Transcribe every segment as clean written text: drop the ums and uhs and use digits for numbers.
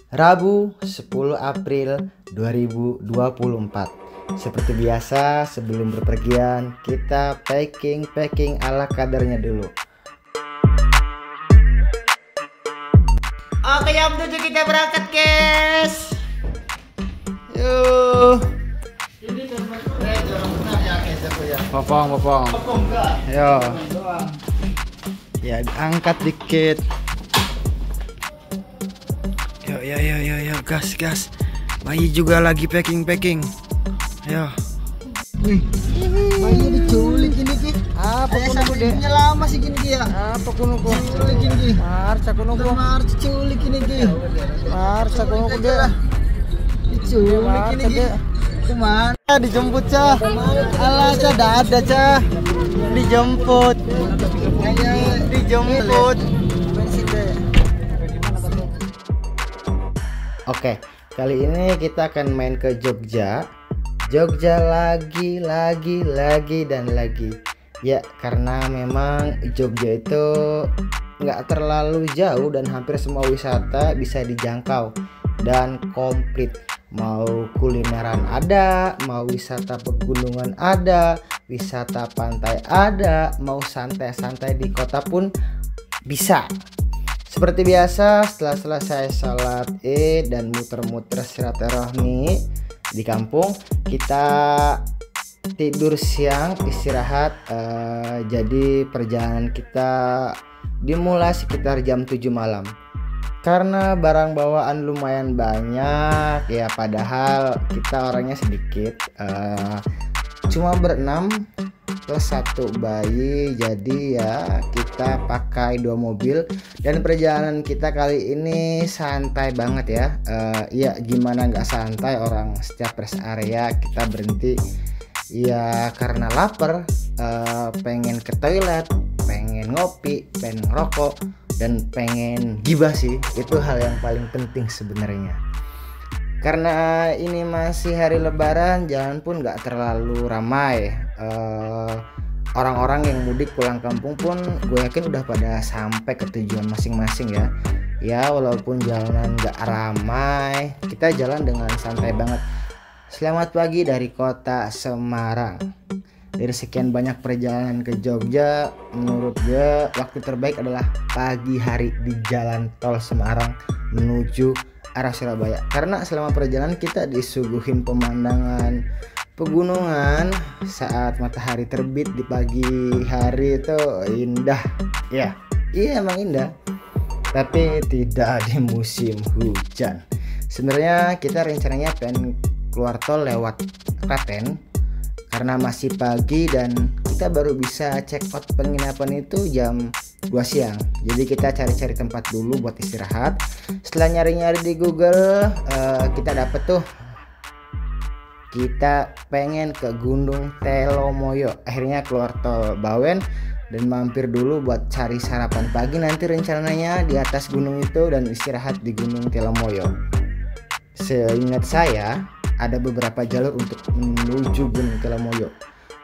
Rabu 10 April 2024. Seperti biasa, sebelum berpergian kita packing ala kadarnya dulu. Oke, jam 7 kita berangkat, guys. Yuk. Popong. Yo. Ya, angkat dikit. Yo, gas. Bayi juga lagi packing. Yo. Wih, bayi diculik ini Ki. Apa kuno deh? Lama sih gini Ki ya. Apa kuno ku? Culik ini Ki. Marca kuno ku. Marca culik ini Ki. Marca kuno ku deh. Diculik ini Ki. Kemana? Dijemput cah. Alah cah, ada cah. Dijemput. Oke, kali ini kita akan main ke Jogja lagi dan lagi. Ya, karena memang Jogja itu nggak terlalu jauh dan hampir semua wisata bisa dijangkau dan komplit. Mau kulineran ada, mau wisata pegunungan ada, wisata pantai ada, mau santai-santai di kota pun bisa. Seperti biasa, setelah selesai salat Id dan muter-muter silaturahmi di kampung, kita tidur siang, istirahat. Jadi perjalanan kita dimulai sekitar jam 7 malam. Karena barang bawaan lumayan banyak, ya padahal kita orangnya sedikit, cuma berenam plus satu bayi, jadi ya kita pakai 2 mobil. Dan perjalanan kita kali ini santai banget ya. Ya gimana nggak santai, orang setiap rest area kita berhenti ya karena lapar, pengen ke toilet, pengen ngopi, pengen ngerokok, dan pengen gibah sih. Itu hal yang paling penting sebenarnya. Karena ini masih hari lebaran, jalan pun nggak terlalu ramai. Orang-orang yang mudik pulang kampung pun gue yakin udah pada sampai ke tujuan masing-masing ya. Ya walaupun jalanan nggak ramai, kita jalan dengan santai banget. Selamat pagi dari kota Semarang. Dari sekian banyak perjalanan ke Jogja, menurut gue waktu terbaik adalah pagi hari di jalan tol Semarang menuju arah Surabaya. Karena selama perjalanan kita disuguhin pemandangan pegunungan saat matahari terbit di pagi hari, itu indah. Iya emang indah. Tapi tidak di musim hujan. Sebenarnya kita rencananya pengen keluar tol lewat Klaten karena masih pagi dan kita baru bisa check out penginapan itu jam 2 siang. Jadi kita cari-cari tempat dulu buat istirahat. Setelah nyari-nyari di Google, kita dapet tuh, kita pengen ke Gunung Telomoyo. Akhirnya keluar tol Bawen dan mampir dulu buat cari sarapan pagi. Nanti rencananya di atas gunung itu dan istirahat di Gunung Telomoyo. Seingat saya ada beberapa jalur untuk menuju Gunung Telomoyo.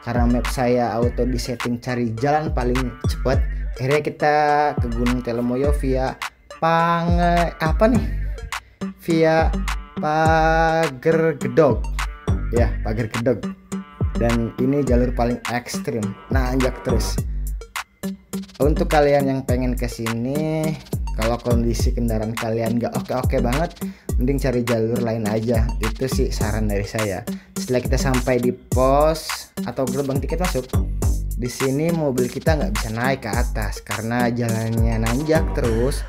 Karena map saya auto disetting cari jalan paling cepat, akhirnya kita ke Gunung Telomoyo via Pager Gedog. Ya, Pager Gedog. Dan ini jalur paling ekstrim, nanjak terus. Untuk kalian yang pengen kesini, kalau kondisi kendaraan kalian gak oke banget, mending cari jalur lain aja. Itu sih saran dari saya. Setelah kita sampai di pos atau gerbang tiket masuk, di sini mobil kita nggak bisa naik ke atas karena jalannya nanjak terus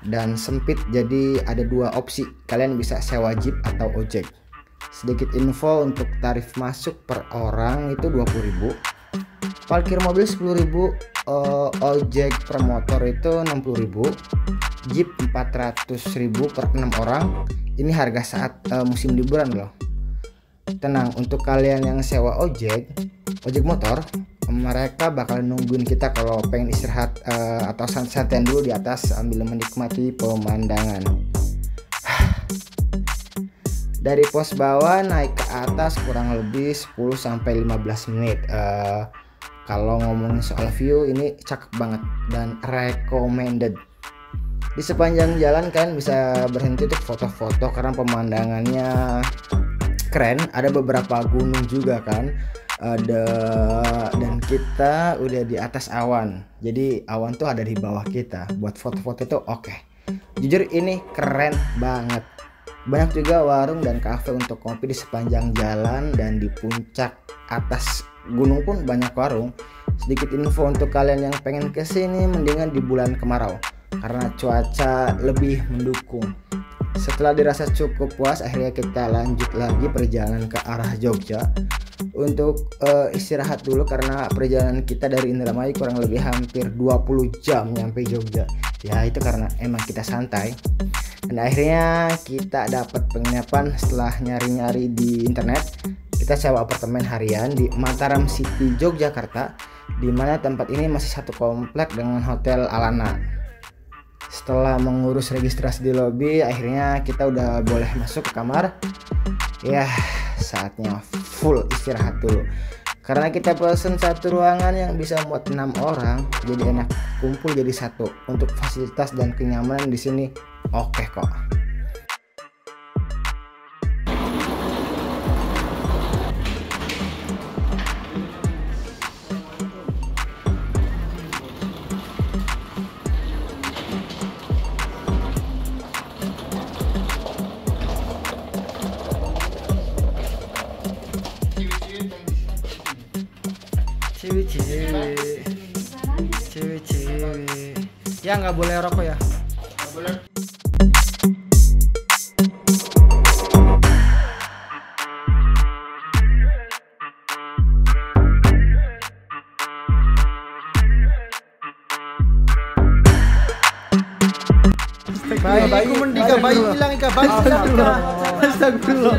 dan sempit. Jadi ada 2 opsi, kalian bisa sewa jeep atau ojek. Sedikit info untuk tarif masuk per orang itu 20.000, parkir mobil 10.000, ojek per motor itu 60.000, jeep 400.000 per 6 orang. Ini harga saat musim liburan loh. Tenang, untuk kalian yang sewa ojek motor, mereka bakal nungguin kita kalau pengen istirahat atau santai dulu di atas sambil menikmati pemandangan. Dari pos bawah naik ke atas kurang lebih 10-15 menit. Kalau ngomongin soal view, ini cakep banget dan recommended. Di sepanjang jalan kalian bisa berhenti untuk foto-foto karena pemandangannya keren. Ada beberapa gunung juga kan. Dan kita udah di atas awan. Jadi awan tuh ada di bawah kita. Buat foto-foto itu oke. Jujur ini keren banget. Banyak juga warung dan kafe untuk kopi di sepanjang jalan, dan di puncak atas gunung pun banyak warung. Sedikit info untuk kalian yang pengen kesini, mendingan di bulan kemarau karena cuaca lebih mendukung. Setelah dirasa cukup puas, akhirnya kita lanjut lagi perjalanan ke arah Jogja untuk istirahat dulu karena perjalanan kita dari Indramayu kurang lebih hampir 20 jam nyampe Jogja. Ya itu karena emang kita santai. Dan akhirnya kita dapat penginapan setelah nyari-nyari di internet. Kita sewa apartemen harian di Mataram City, Yogyakarta, di mana tempat ini masih satu komplek dengan Hotel Alana. Setelah mengurus registrasi di lobi, akhirnya kita udah boleh masuk ke kamar. Ya, saatnya full istirahat dulu. Karena kita pesen satu ruangan yang bisa muat 6 orang, jadi enak kumpul jadi satu. Untuk fasilitas dan kenyamanan di sini oke kok. Cewek ya nggak boleh rokok ya, nggak boleh. Bayi mendika, bayi hilang ika, bayi hilang ika. Astagfirullah.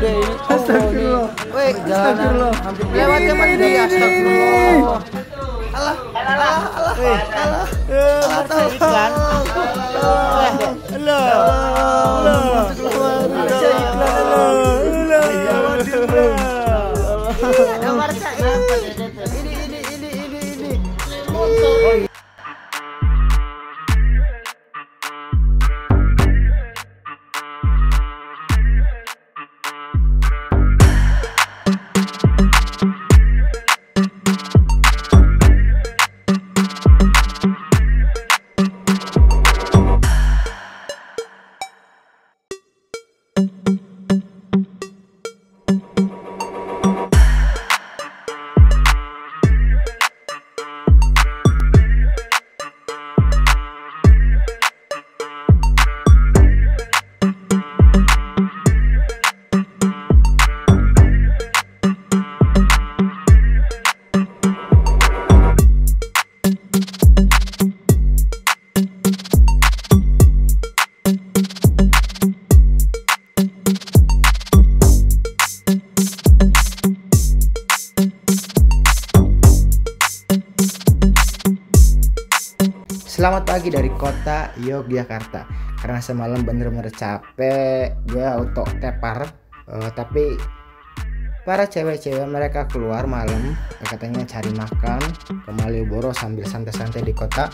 Astagfirullah. Woi, jalanan hampir lewat ya mandi. Astagfirullah. Allah. Iklan. Ini. Selamat pagi dari kota Yogyakarta. Karena semalam bener-bener capek, gue auto tepar. Tapi para cewek-cewek mereka keluar malam, katanya cari makan ke Malioboro sambil santai-santai di kota.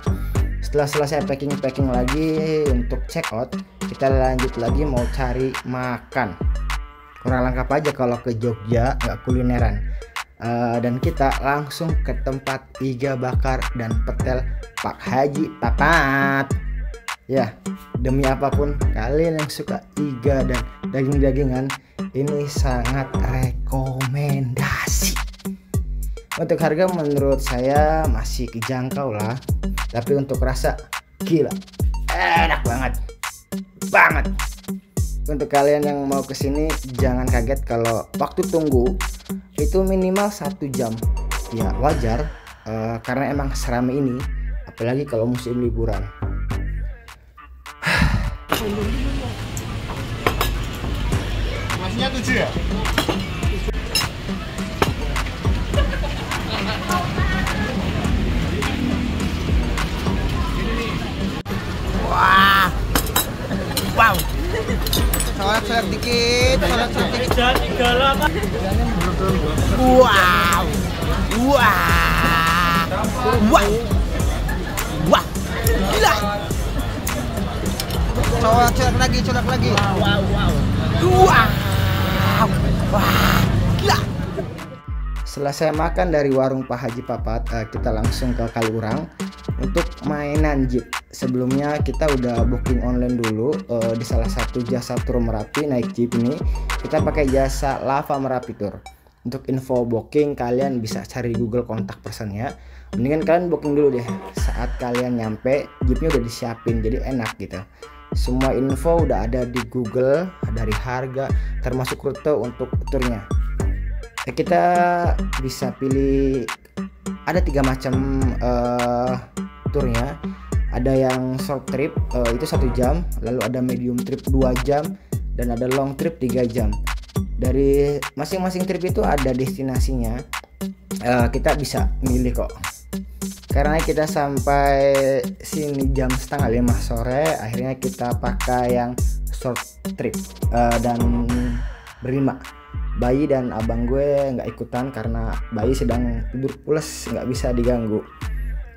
Setelah selesai packing lagi untuk check out, kita lanjut lagi mau cari makan. Kurang lengkap aja kalau ke Jogja nggak kulineran. Dan kita langsung ke tempat iga bakar dan petel Pak Haji Papat. Ya, demi apapun kalian yang suka iga dan daging-dagingan, ini sangat rekomendasi. Untuk harga menurut saya masih kejangkau lah, tapi untuk rasa gila, enak banget. Untuk kalian yang mau kesini jangan kaget kalau waktu tunggu itu minimal 1 jam. Ya wajar, karena emang serame ini, apalagi kalau musim liburan. Masnya 7 ya? Wah, wow. Sorak dikit. Wow. Gila. Colok lagi. Wow. Gila. Selesai makan dari warung Pak Haji Papat, kita langsung ke Kaliurang untuk mainan jeep. Sebelumnya kita udah booking online dulu di salah satu jasa tur Merapi naik jeep ini. Kita pakai jasa Lava Merapi Tour. Untuk info booking kalian bisa cari Google kontak personnya. Mendingan kalian booking dulu deh. Saat kalian nyampe jeepnya udah disiapin, jadi enak gitu. Semua info udah ada di Google, dari harga termasuk rute untuk turnya. Kita bisa pilih, ada 3 macam turnya. Ada yang short trip itu 1 jam, lalu ada medium trip 2 jam, dan ada long trip 3 jam. Dari masing-masing trip itu ada destinasinya, kita bisa milih kok. Karena kita sampai sini jam setengah 5 sore, akhirnya kita pakai yang short trip dan berlima. Bayi dan abang gue nggak ikutan karena bayi sedang tidur pules, nggak bisa diganggu,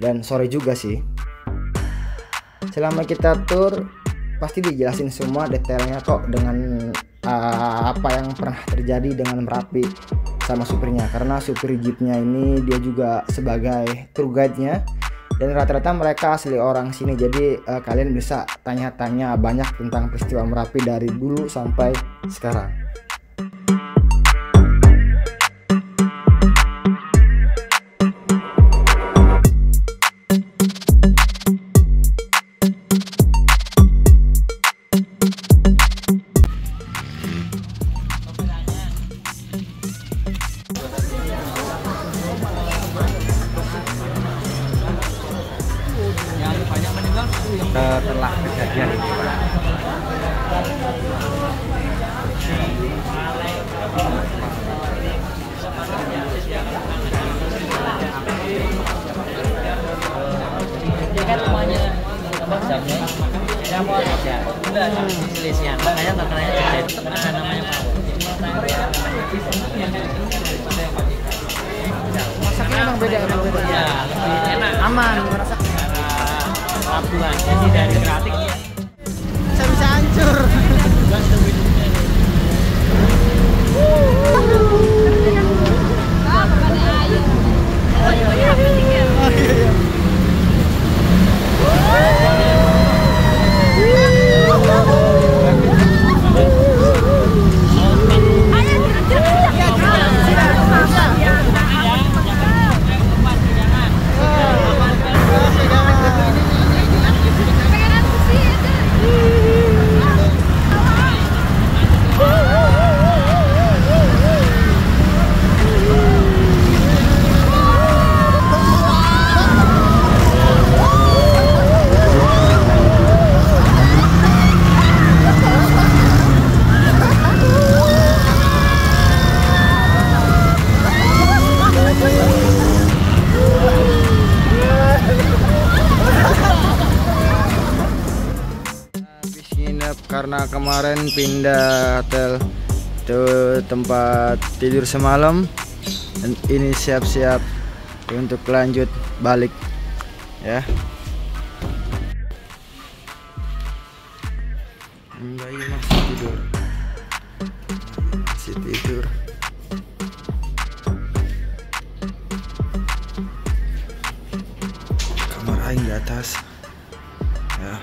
dan sore juga sih. Selama kita tur pasti dijelasin semua detailnya kok, dengan apa yang pernah terjadi dengan Merapi sama supirnya, karena supir jeepnya ini dia juga sebagai tour guide-nya, dan rata-rata mereka asli orang sini. Jadi kalian bisa tanya-tanya banyak tentang peristiwa Merapi dari dulu sampai sekarang. Setelah kejadian ini, Pak. Kan rumahnya jamnya selisihnya, makanya terkenanya jadi ada namanya Masaknya emang beda. ya, lebih enak, Aman, merasa pelabuhan jadi dari kreatif saya bisa hancur. Karena kemarin pindah hotel ke tempat tidur semalam, dan ini siap-siap untuk lanjut balik ya. Bayi masih tidur, kamar aing di atas ya.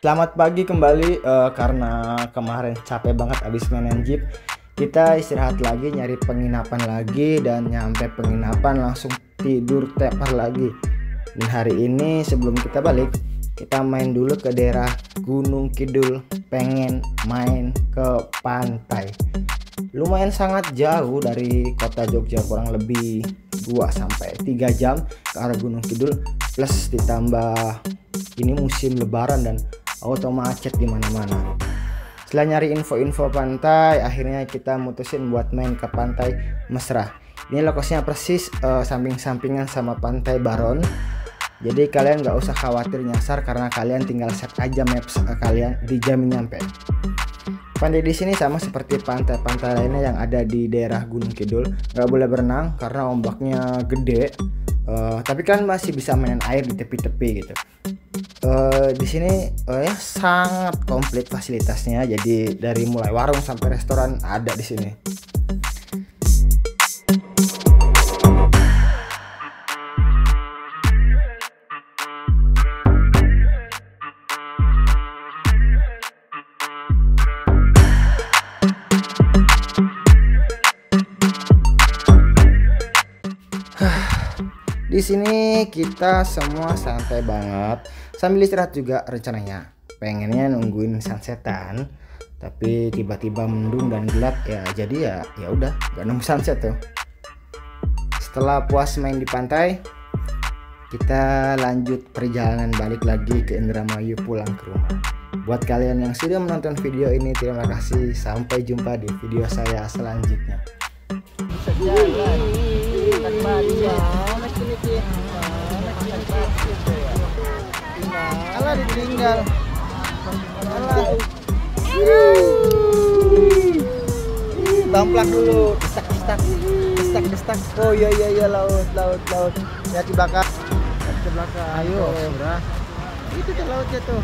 Selamat pagi kembali, karena kemarin capek banget abis mainin jeep. Kita istirahat lagi, nyari penginapan lagi, dan nyampe penginapan langsung tidur tepar lagi. Dan hari ini sebelum kita balik, kita main dulu ke daerah Gunung Kidul, pengen main ke pantai. Lumayan sangat jauh dari kota Jogja, kurang lebih 2-3 jam ke arah Gunung Kidul, plus ditambah ini musim lebaran dan auto macet di mana-mana. Setelah nyari info-info pantai, akhirnya kita mutusin buat main ke pantai Mesra. Ini lokasinya persis samping-sampingan sama pantai Baron. Jadi kalian nggak usah khawatir nyasar, karena kalian tinggal set aja maps kalian, dijamin nyampe. Pantai di sini sama seperti pantai-pantai lainnya yang ada di daerah Gunung Kidul, nggak boleh berenang karena ombaknya gede. Tapi kan masih bisa main air di tepi-tepi gitu. Di sini ya sangat komplit fasilitasnya. Jadi dari mulai warung sampai restoran ada di sini. Di sini kita semua santai banget sambil istirahat juga rencananya. Pengennya nungguin sunsetan, tapi tiba-tiba mendung dan gelap ya. Jadi ya udah gak nunggu sunset tuh. Setelah puas main di pantai, kita lanjut perjalanan balik lagi ke Indramayu pulang ke rumah. Buat kalian yang sudah menonton video ini, terima kasih. Sampai jumpa di video saya selanjutnya. Alah ditinggal. Tamplak dulu. Destak. Oh iya laut. Ya di belakang. Ayo, sudah. Itu tuh lautnya tuh.